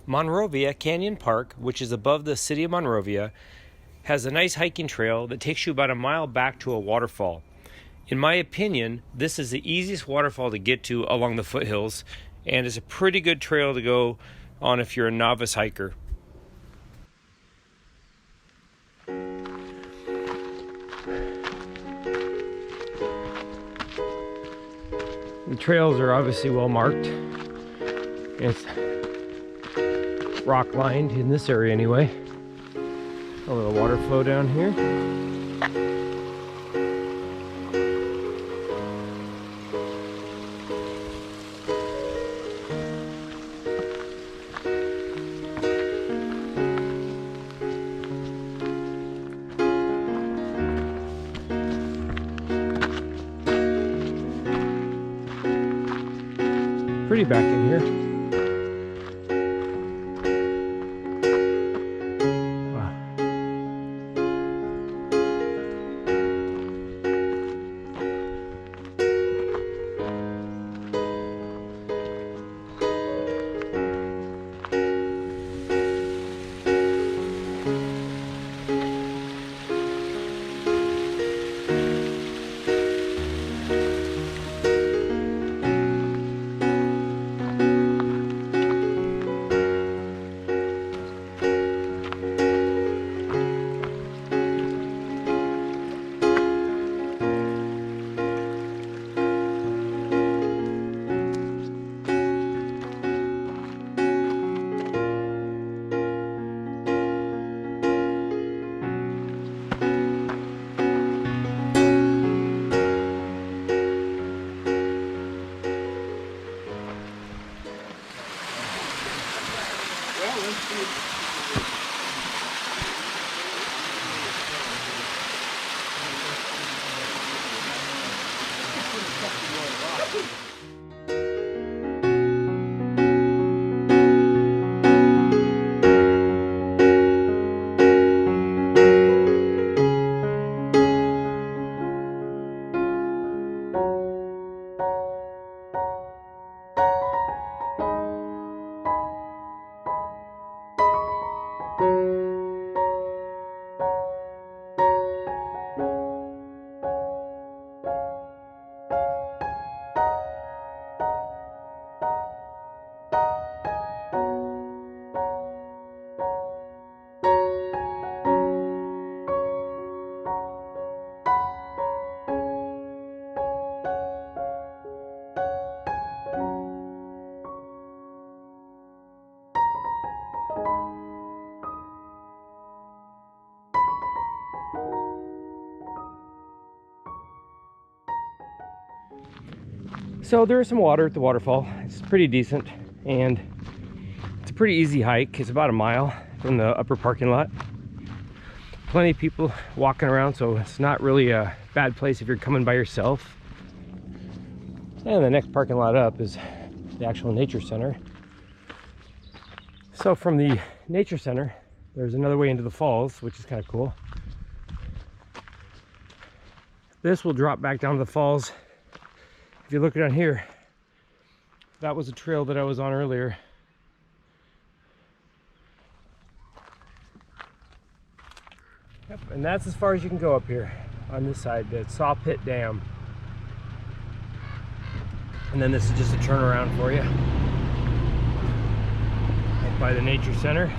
Monrovia Canyon Park, which is above the city of Monrovia, has a nice hiking trail that takes you about a mile back to a waterfall. In my opinion, this is the easiest waterfall to get to along the foothills, and is a pretty good trail to go on if you're a novice hiker. The trails are obviously well marked. It's rock lined in this area anyway. A little water flow down here. Pretty back in here. Wow. So there is some water at the waterfall. It's pretty decent, and it's a pretty easy hike. It's about a mile from the upper parking lot. Plenty of people walking around, so it's not really a bad place if you're coming by yourself. And the next parking lot up is the actual nature center. So from the nature center, there's another way into the falls, which is kind of cool. This will drop back down to the falls. If you look down here, that was a trail that I was on earlier. Yep, and that's as far as you can go up here on this side, the Saw Pit Dam. And then this is just a turnaround for you. Up by the nature center.